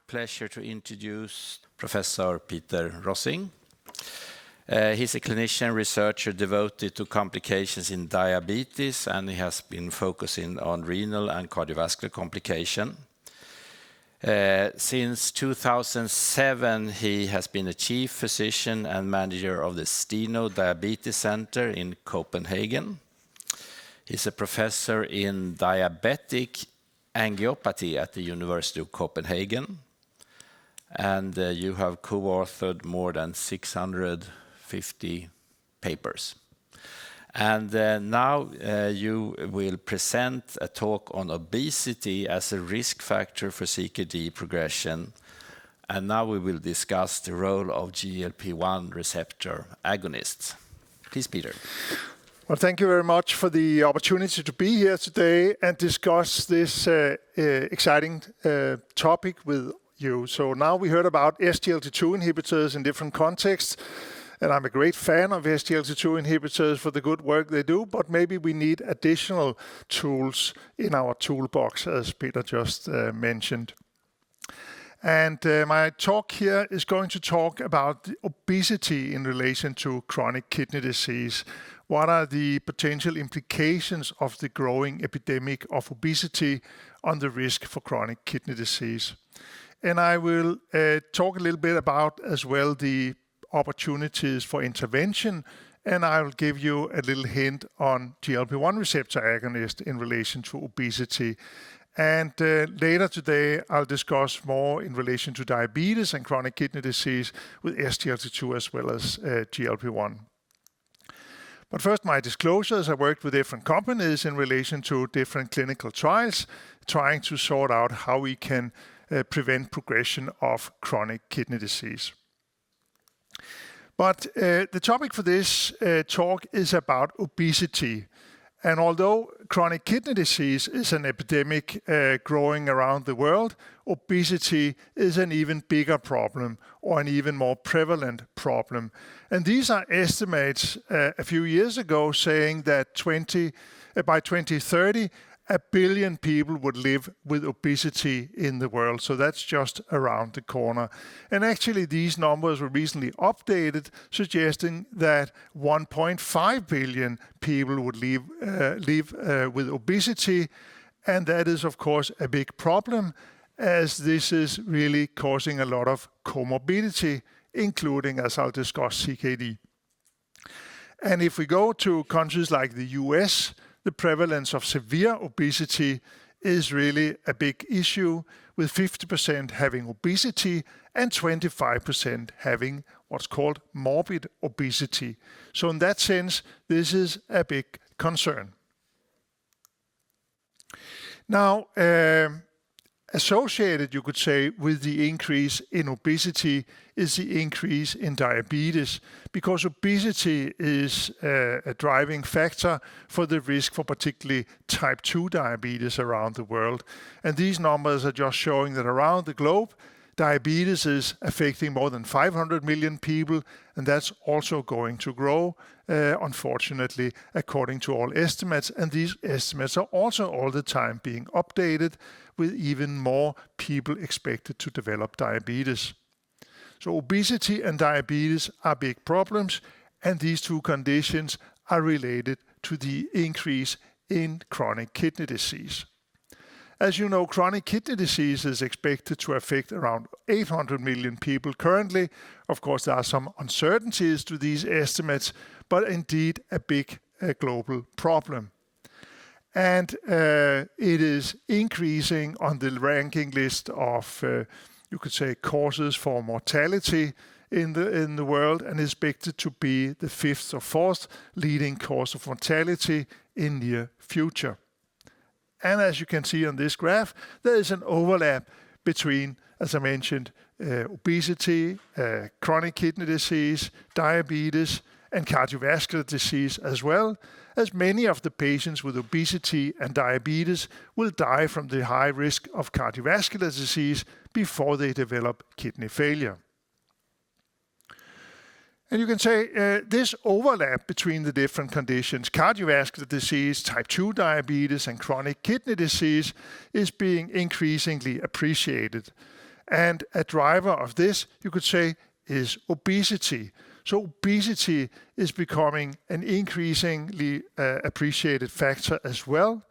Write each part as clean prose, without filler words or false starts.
pleasure to introduce Professor Peter Rossing. He's a clinician researcher devoted to complications in diabetes, and he has been focusing on renal and cardiovascular complication. Since 2007, he has been a chief physician and manager of the Steno Diabetes Center in Copenhagen. He's a professor in diabetic angiopathy at the University of Copenhagen. And you have co-authored more than 650 papers. And now you will present a talk on obesity as a risk factor for CKD progression. And now we will discuss the role of GLP-1 receptor agonists. Please, Peter. Well, thank you very much for the opportunity to be here today and discuss this exciting topic with you. So now we heard about SGLT2 inhibitors in different contexts. And I'm a great fan of SGLT2 inhibitors for the good work they do, but maybe we need additional tools in our toolbox, as Peter just mentioned. And my talk here is going to talk about obesity in relation to chronic kidney disease. What are the potential implications of the growing epidemic of obesity on the risk for chronic kidney disease? And I will talk a little bit about as well the opportunities for intervention, and I will give you a little hint on GLP-1 receptor agonist in relation to obesity. And later today, I'll discuss more in relation to diabetes and chronic kidney disease with SGLT2 as well as GLP-1. But first, my disclosures. I worked with different companies in relation to different clinical trials, trying to sort out how we can prevent progression of chronic kidney disease. But the topic for this talk is about obesity. And although chronic kidney disease is an epidemic growing around the world, obesity is an even bigger problem or an even more prevalent problem. And these are estimates a few years ago saying that by 2030, 1 billion people would live with obesity in the world. So that's just around the corner. And actually, these numbers were recently updated, suggesting that 1.5 billion people would live with obesity. And that is, of course, a big problem, as this is really causing a lot of comorbidity, including, as I'll discuss, CKD. And if we go to countries like the US, the prevalence of severe obesity is really a big issue, with 50% having obesity and 25% having what's called morbid obesity. So in that sense, this is a big concern. Now, associated, you could say, with the increase in obesity is the increase in diabetes, because obesity is a driving factor for the risk for particularly type 2 diabetes around the world. And these numbers are just showing that around the globe, diabetes is affecting more than 500 million people, and that's also going to grow, unfortunately, according to all estimates. And these estimates are also all the time being updated, with even more people expected to develop diabetes. So obesity and diabetes are big problems, and these two conditions are related to the increase in chronic kidney disease. As you know, chronic kidney disease is expected to affect around 800 million people currently. Of course, there are some uncertainties to these estimates, but indeed a big global problem. And it is increasing on the ranking list of, you could say, causes for mortality in the world, and is expected to be the 5th or 4th leading cause of mortality in near future. And as you can see on this graph, there is an overlap between, as I mentioned, obesity, chronic kidney disease, diabetes, and cardiovascular disease as well, as many of the patients with obesity and diabetes will die from the high risk of cardiovascular disease before they develop kidney failure. And you can say this overlap between the different conditions, cardiovascular disease, type 2 diabetes, and chronic kidney disease, is being increasingly appreciated. And a driver of this, you could say, is obesity. So obesity is becoming an increasingly appreciated factor as well.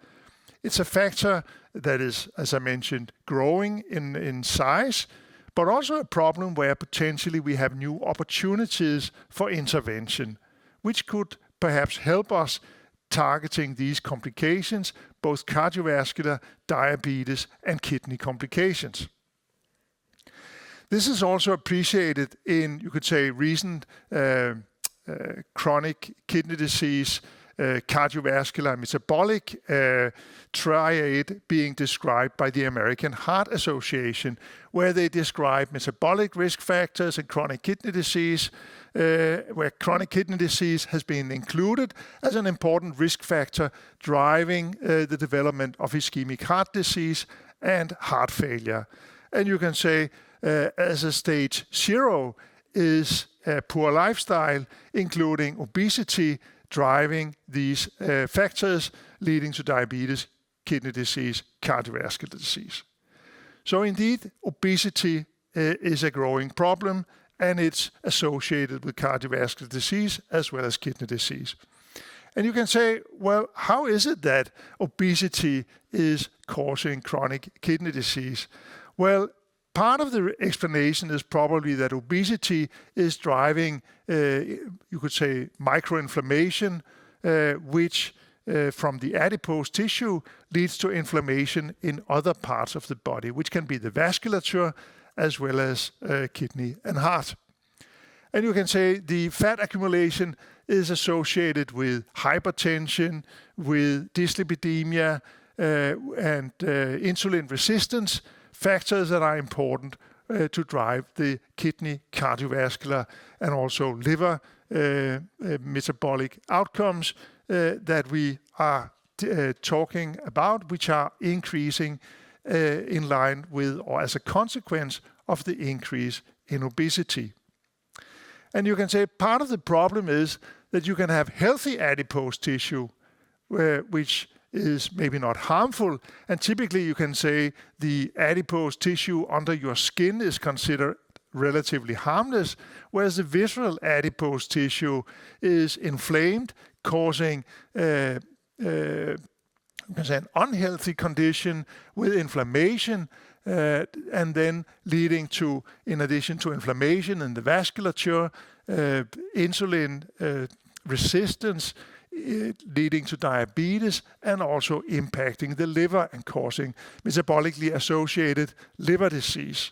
It's a factor that is, as I mentioned, growing in size, but also a problem where potentially we have new opportunities for intervention, which could perhaps help us targeting these complications, both cardiovascular, diabetes, and kidney complications. This is also appreciated in, you could say, recent chronic kidney disease, cardiovascular and metabolic triad being described by the American Heart Association, where they describe metabolic risk factors and chronic kidney disease, where chronic kidney disease has been included as an important risk factor driving the development of ischemic heart disease and heart failure. And you can say as a stage 0 is a poor lifestyle, including obesity, driving these factors leading to diabetes, kidney disease, cardiovascular disease. So indeed, obesity is a growing problem, and it's associated with cardiovascular disease as well as kidney disease. And you can say, well, how is it that obesity is causing chronic kidney disease? Well, part of the explanation is probably that obesity is driving, you could say, microinflammation, which from the adipose tissue leads to inflammation in other parts of the body, which can be the vasculature as well as kidney and heart. And you can say the fat accumulation is associated with hypertension, with dyslipidemia, and insulin resistance, factors that are important to drive the kidney, cardiovascular, and also liver metabolic outcomes that we are talking about, which are increasing in line with or as a consequence of the increase in obesity. And you can say part of the problem is that you can have healthy adipose tissue, which is maybe not harmful, and typically you can say the adipose tissue under your skin is considered relatively harmless, whereas the visceral adipose tissue is inflamed, causing you can say an unhealthy condition with inflammation, and then leading to, in addition to inflammation in the vasculature, insulin resistance, leading to diabetes and also impacting the liver and causing metabolically associated liver disease.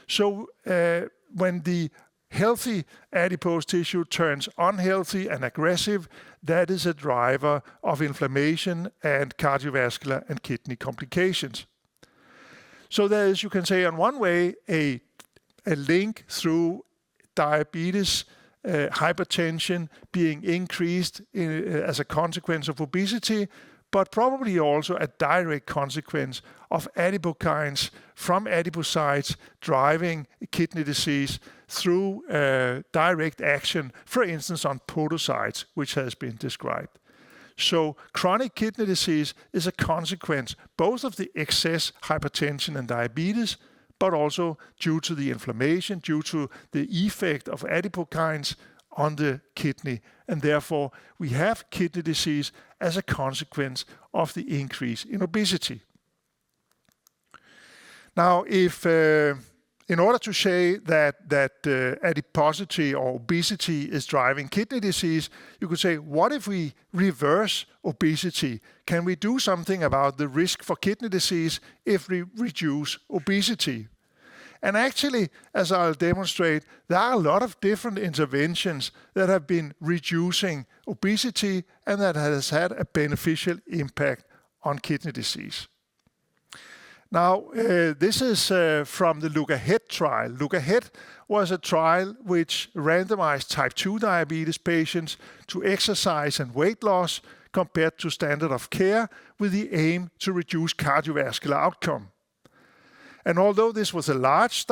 So when the healthy adipose tissue turns unhealthy and aggressive, that is a driver of inflammation and cardiovascular and kidney complications. So there is, you can say, on one way, a link through diabetes, hypertension being increased as a consequence of obesity, but probably also a direct consequence of adipokines from adipocytes driving kidney disease through direct action, for instance, on podocytes, which has been described. So chronic kidney disease is a consequence both of the excess hypertension and diabetes, but also due to the inflammation, due to the effect of adipokines on the kidney. And therefore, we have kidney disease as a consequence of the increase in obesity. Now, if in order to say that adiposity or obesity is driving kidney disease, you could say, what if we reverse obesity? Can we do something about the risk for kidney disease if we reduce obesity? And actually, as I'll demonstrate, there are a lot of different interventions that have been reducing obesity and that has had a beneficial impact on kidney disease. Now, this is from the Look-AHEAD trial. Look-AHEAD was a trial which randomized type 2 diabetes patients to exercise and weight loss compared to standard of care with the aim to reduce cardiovascular outcome. And although this was a large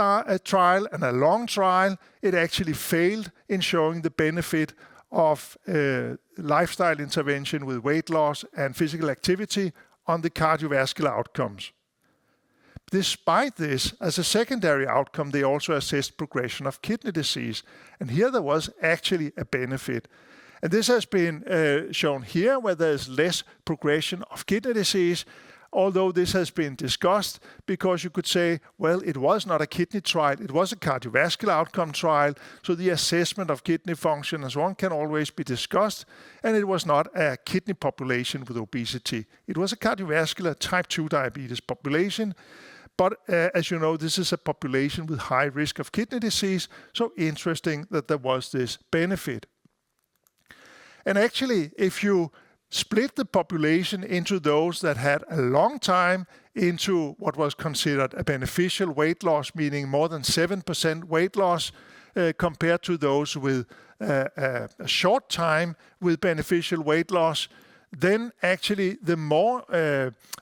trial and a long trial, it actually failed in showing the benefit of lifestyle intervention with weight loss and physical activity on the cardiovascular outcomes. Despite this, as a secondary outcome, they also assessed progression of kidney disease. And here there was actually a benefit. And this has been shown here, where there is less progression of kidney disease, although this has been discussed because you could say, well, it was not a kidney trial, it was a cardiovascular outcome trial, so the assessment of kidney function and so on can always be discussed, and it was not a kidney population with obesity. It was a cardiovascular type 2 diabetes population, but as you know, this is a population with high risk of kidney disease, so interesting that there was this benefit. And actually, if you split the population into those that had a long time into what was considered a beneficial weight loss, meaning more than 7% weight loss, compared to those with a short time with beneficial weight loss, then actually the more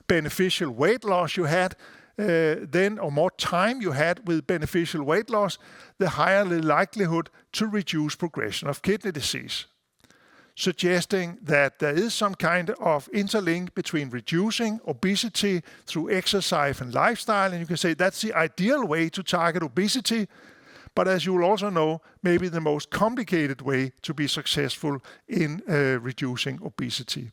beneficial weight loss you had, or more time you had with beneficial weight loss, the higher the likelihood to reduce progression of kidney disease, suggesting that there is some kind of interlink between reducing obesity through exercise and lifestyle. And you can say that's the ideal way to target obesity. But as you will also know, maybe the most complicated way to be successful in reducing obesity.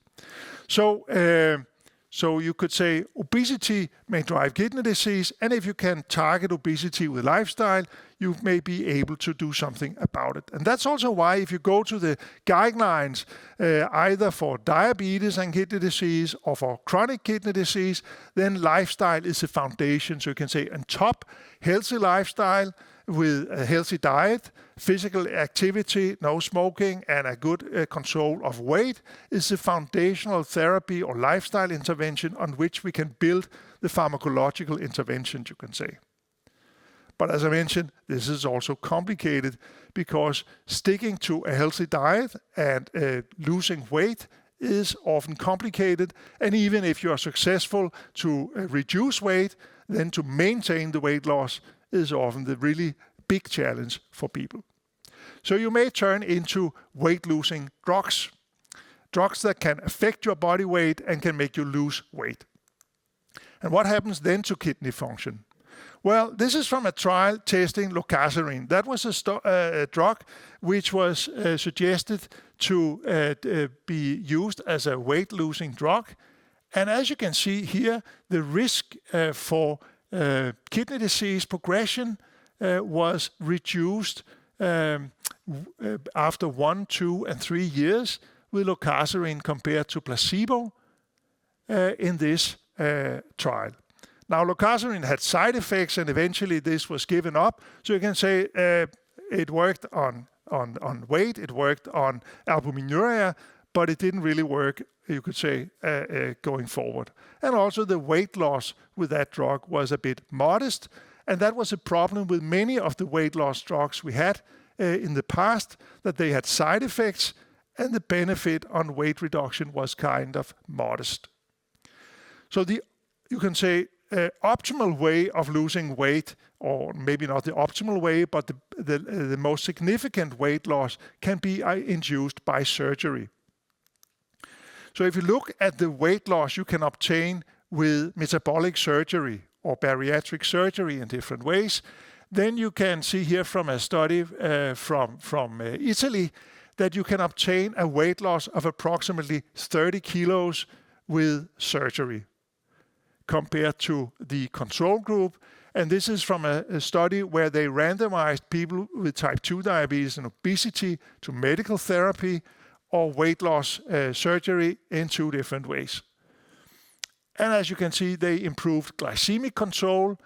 So you could say obesity may drive kidney disease, and if you can target obesity with lifestyle, you may be able to do something about it. And that's also why if you go to the guidelines, either for diabetes and kidney disease or for chronic kidney disease, then lifestyle is the foundation. So you can say on top, healthy lifestyle with a healthy diet, physical activity, no smoking, and a good control of weight is the foundational therapy or lifestyle intervention on which we can build the pharmacological intervention, you can say. But as I mentioned, this is also complicated because sticking to a healthy diet and losing weight is often complicated. And even if you are successful to reduce weight, then to maintain the weight loss is often the really big challenge for people. So you may turn into weight-losing drugs that can affect your body weight and can make you lose weight. And what happens then to kidney function? Well, this is from a trial testing lorcaserin. That was a drug which was suggested to be used as a weight-losing drug. And as you can see here, the risk for kidney disease progression was reduced after 1, 2, and 3 years with lorcaserin compared to placebo in this trial. Now, lorcaserin had side effects, and eventually this was given up. So you can say it worked on weight, it worked on albuminuria, but it didn't really work, you could say, going forward. And also the weight loss with that drug was a bit modest, and that was a problem with many of the weight loss drugs we had in the past, that they had side effects, and the benefit on weight reduction was kind of modest. So you can say optimal way of losing weight, or maybe not the optimal way, but the most significant weight loss can be induced by surgery. So if you look at the weight loss you can obtain with metabolic surgery or bariatric surgery in different ways, then you can see here from a study from Italy that you can obtain a weight loss of approximately 30 kilos with surgery compared to the control group. And this is from a study where they randomized people with type 2 diabetes and obesity to medical therapy or weight loss surgery in 2 different ways. And as you can see, they improved glycemic control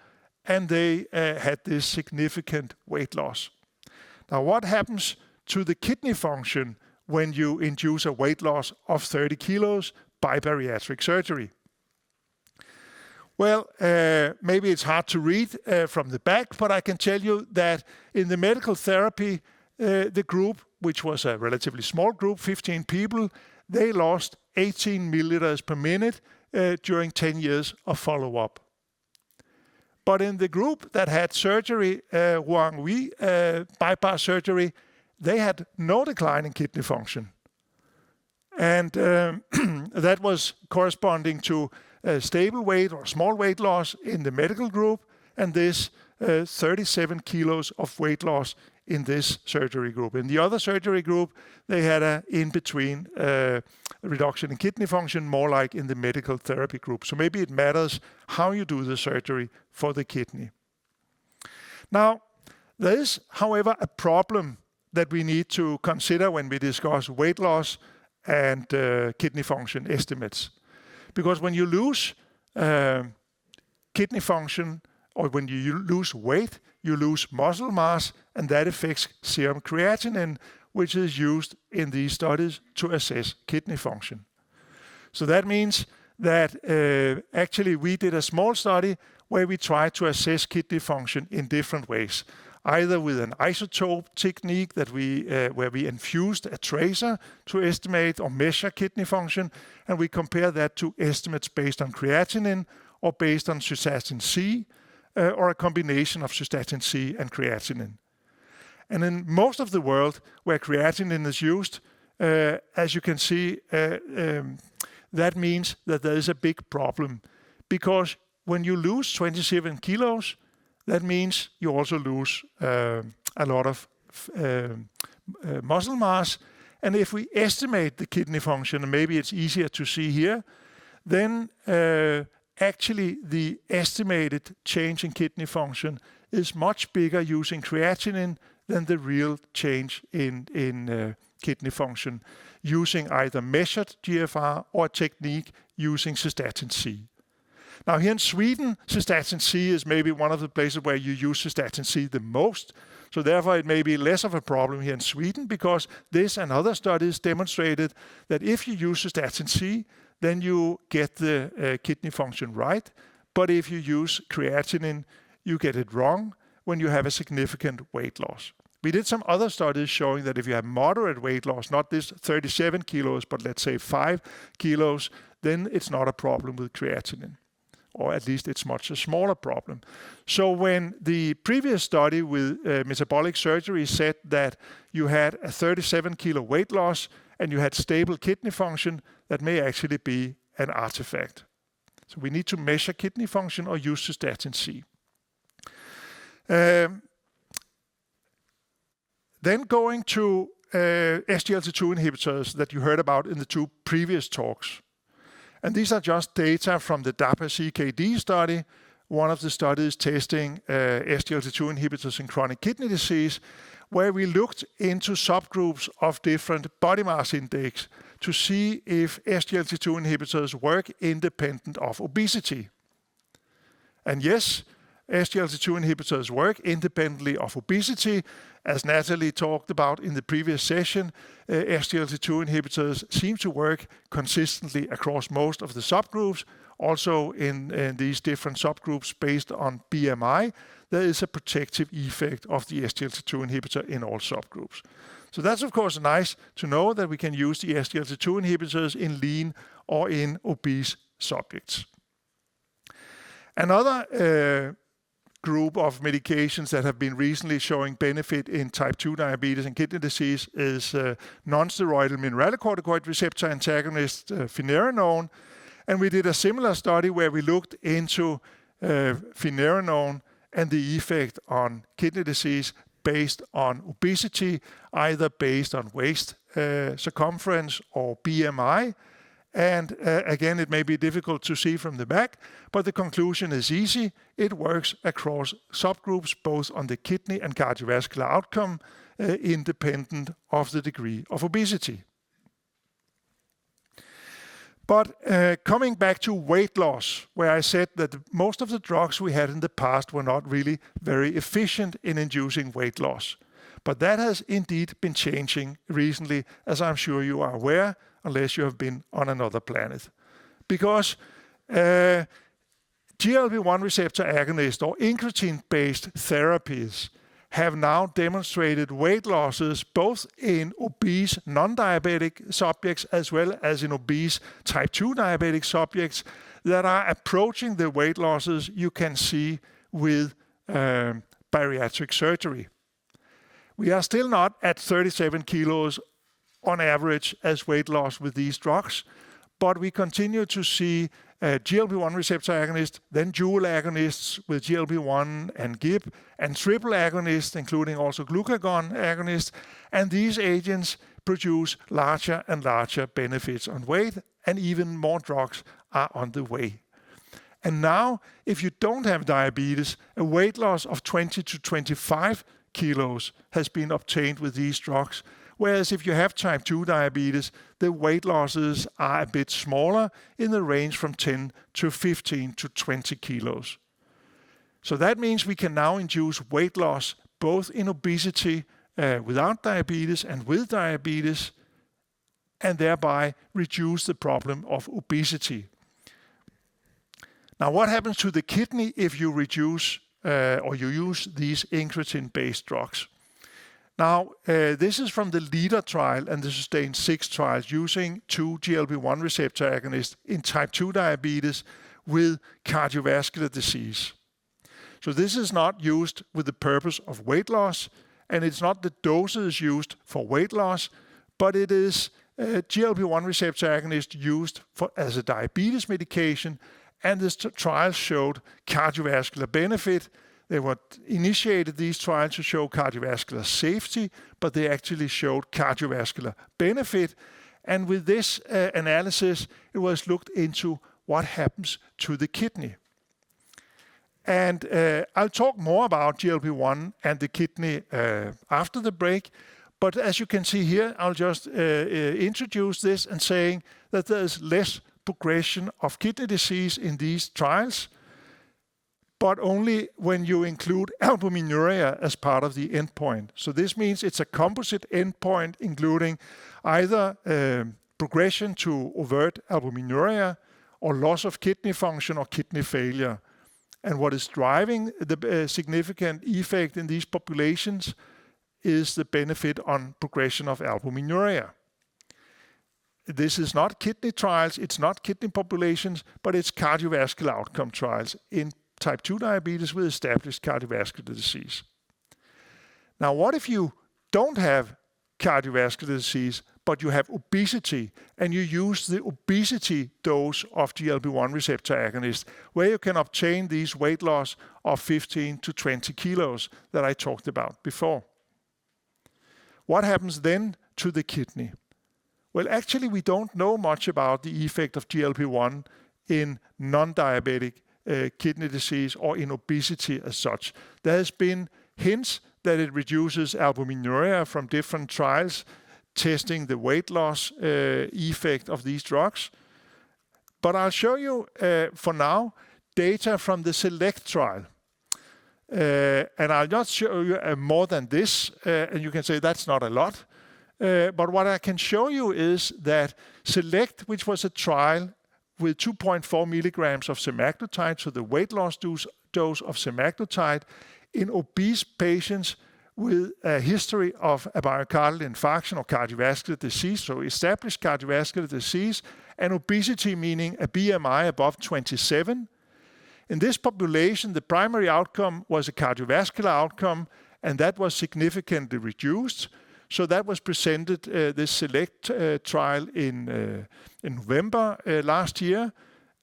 and they had this significant weight loss. Now, what happens to the kidney function when you induce a weight loss of 30 kilos by bariatric surgery? Well, maybe it's hard to read from the back, but I can tell you that in the medical therapy, the group, which was a relatively small group, 15 people, they lost 18 milliliters per minute during 10 years of follow-up. But in the group that had surgery, Huang-Hui bypass surgery, they had no decline in kidney function. And that was corresponding to stable weight or small weight loss in the medical group, and this 37 kilos of weight loss in this surgery group. In the other surgery group, they had a in-between reduction in kidney function, more like in the medical therapy group. So maybe it matters how you do the surgery for the kidney. Now, there is, however, a problem that we need to consider when we discuss weight loss and kidney function estimates. Because when you lose kidney function, or when you lose weight, you lose muscle mass, and that affects serum creatinine, which is used in these studies to assess kidney function. So that means that actually we did a small study where we tried to assess kidney function in different ways, either with an isotope technique that where we infused a tracer to estimate or measure kidney function, and we compare that to estimates based on creatinine or based on cystatin C, or a combination of cystatin C and creatinine. And in most of the world where creatinine is used, as you can see, that means that there is a big problem, because when you lose 27 kilos, that means you also lose a lot of muscle mass. And if we estimate the kidney function, and maybe it's easier to see here, then actually the estimated change in kidney function is much bigger using creatinine than the real change in kidney function, using either measured GFR or a technique using cystatin C. Now here in Sweden, cystatin C is maybe one of the places where you use cystatin C the most. So therefore it may be less of a problem here in Sweden, because this and other studies demonstrated that if you use cystatin C, then you get the kidney function right. But if you use creatinine, you get it wrong when you have a significant weight loss. We did some other studies showing that if you have moderate weight loss, not this 37 kilos, but let's say 5 kilos, then it's not a problem with creatinine. Or at least it's much a smaller problem. So when the previous study with metabolic surgery said that you had a 37 kilo weight loss and you had stable kidney function, that may actually be an artifact. So we need to measure kidney function or use cystatin C. Then going to SGLT2 inhibitors that you heard about in the two previous talks. And these are just data from the DAPA-CKD study, one of the studies testing SGLT2 inhibitors in chronic kidney disease, where we looked into subgroups of different body mass index to see if SGLT2 inhibitors work independent of obesity. And yes, SGLT2 inhibitors work independently of obesity. As Natalie talked about in the previous session, SGLT2 inhibitors seem to work consistently across most of the subgroups. Also in these different subgroups based on BMI, there is a protective effect of the SGLT2 inhibitor in all subgroups. So that's of course nice to know that we can use the SGLT2 inhibitors in lean or in obese subjects. Another group of medications that have been recently showing benefit in type 2 diabetes and kidney disease is non-steroidal mineralocorticoid receptor antagonist, finerenone. And we did a similar study where we looked into finerenone and the effect on kidney disease based on obesity, either based on waist circumference or BMI. And again, it may be difficult to see from the back, but the conclusion is easy. It works across subgroups, both on the kidney and cardiovascular outcome, independent of the degree of obesity. But coming back to weight loss, where I said that most of the drugs we had in the past were not really very efficient in inducing weight loss. But that has indeed been changing recently, as I'm sure you are aware, unless you have been on another planet. Because GLP-1 receptor agonist or incretin-based therapies have now demonstrated weight losses both in obese non-diabetic subjects as well as in obese type 2 diabetic subjects that are approaching the weight losses you can see with bariatric surgery. We are still not at 37 kilos on average as weight loss with these drugs, but we continue to see GLP-1 receptor agonist, then dual agonists with GLP-1 and GIP, and triple agonists, including also glucagon agonists. And these agents produce larger and larger benefits on weight, and even more drugs are on the way. And now, if you don't have diabetes, a weight loss of 20 to 25 kilos has been obtained with these drugs, whereas if you have type 2 diabetes, the weight losses are a bit smaller, in the range from 10 to 15 to 20 kilos. So that means we can now induce weight loss both in obesity without diabetes and with diabetes, and thereby reduce the problem of obesity. Now, what happens to the kidney if you reduce or you use these incretin-based drugs? Now, this is from the LEADER trial and the SUSTAIN 6 trials using 2 GLP-1 receptor agonists in type 2 diabetes with cardiovascular disease. So this is not used with the purpose of weight loss, and it's not the doses used for weight loss, but it is GLP-1 receptor agonist used as a diabetes medication, and this trial showed cardiovascular benefit. They were initiated these trials to show cardiovascular safety, but they actually showed cardiovascular benefit. And with this analysis, it was looked into what happens to the kidney. And I'll talk more about GLP-1 and the kidney after the break. But as you can see here, I'll just introduce this and saying that there's less progression of kidney disease in these trials, but only when you include albuminuria as part of the endpoint. So this means it's a composite endpoint including either progression to overt albuminuria or loss of kidney function or kidney failure. And what is driving the significant effect in these populations is the benefit on progression of albuminuria. This is not kidney trials, it's not kidney populations, but it's cardiovascular outcome trials in type 2 diabetes with established cardiovascular disease. Now, what if you don't have cardiovascular disease, but you have obesity, and you use the obesity dose of GLP-1 receptor agonist, where you can obtain these weight loss of 15 to 20 kilos that I talked about before? What happens then to the kidney? Well, actually, we don't know much about the effect of GLP-1 in non-diabetic kidney disease or in obesity as such. There has been hints that it reduces albuminuria from different trials testing the weight loss effect of these drugs. But I'll show you for now data from the SELECT trial. And I'll not show you more than this, and you can say that's not a lot. But what I can show you is that SELECT, which was a trial with 2.4 milligrams of semaglutide, so the weight loss dose of semaglutide in obese patients with a history of a myocardial infarction or cardiovascular disease, so established cardiovascular disease, and obesity meaning a BMI above 27. In this population, the primary outcome was a cardiovascular outcome, and that was significantly reduced. So that was presented, this SELECT trial in November last year,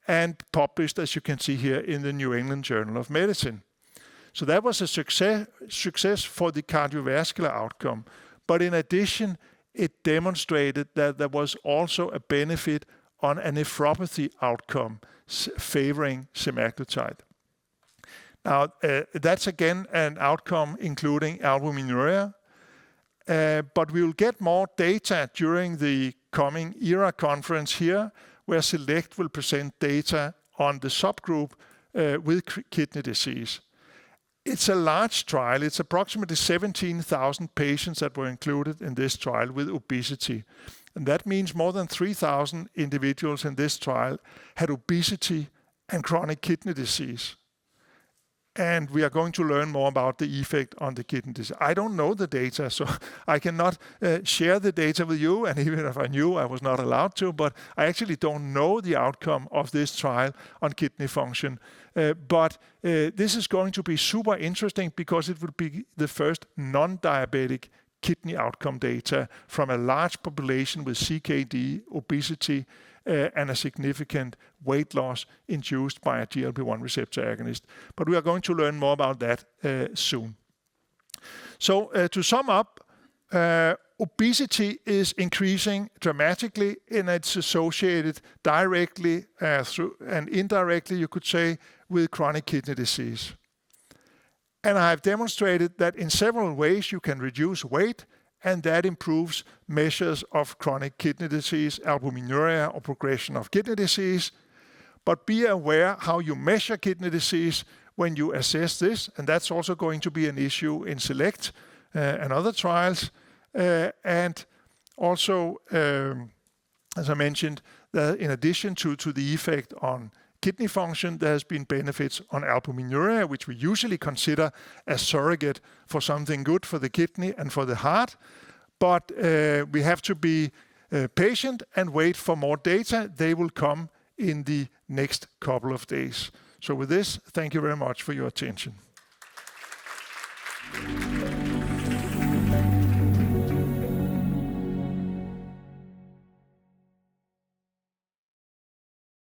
and published, as you can see here, in the New England Journal of Medicine. So that was a success for the cardiovascular outcome. But in addition, it demonstrated that there was also a benefit on a nephropathy outcome favoring semaglutide. Now, that's again an outcome including albuminuria. But we will get more data during the coming ERA conference here, where SELECT will present data on the subgroup with kidney disease. It's a large trial. It's approximately 17,000 patients that were included in this trial with obesity. And that means more than 3,000 individuals in this trial had obesity and chronic kidney disease. And we are going to learn more about the effect on the kidney disease. I don't know the data, so I cannot share the data with you, and even if I knew, I was not allowed to, but I actually don't know the outcome of this trial on kidney function. But this is going to be super interesting because it will be the first non-diabetic kidney outcome data from a large population with CKD, obesity, and a significant weight loss induced by a GLP-1 receptor agonist. But we are going to learn more about that soon. So to sum up, obesity is increasing dramatically, and it's associated directly through and indirectly, you could say, with chronic kidney disease. And I've demonstrated that in several ways you can reduce weight, and that improves measures of chronic kidney disease, albuminuria, or progression of kidney disease. But be aware how you measure kidney disease when you assess this, and that's also going to be an issue in SELECT and other trials. And also, as I mentioned, that in addition to the effect on kidney function, there has been benefits on albuminuria, which we usually consider a surrogate for something good for the kidney and for the heart. But we have to be patient and wait for more data. They will come in the next couple of days. So with this, thank you very much for your attention.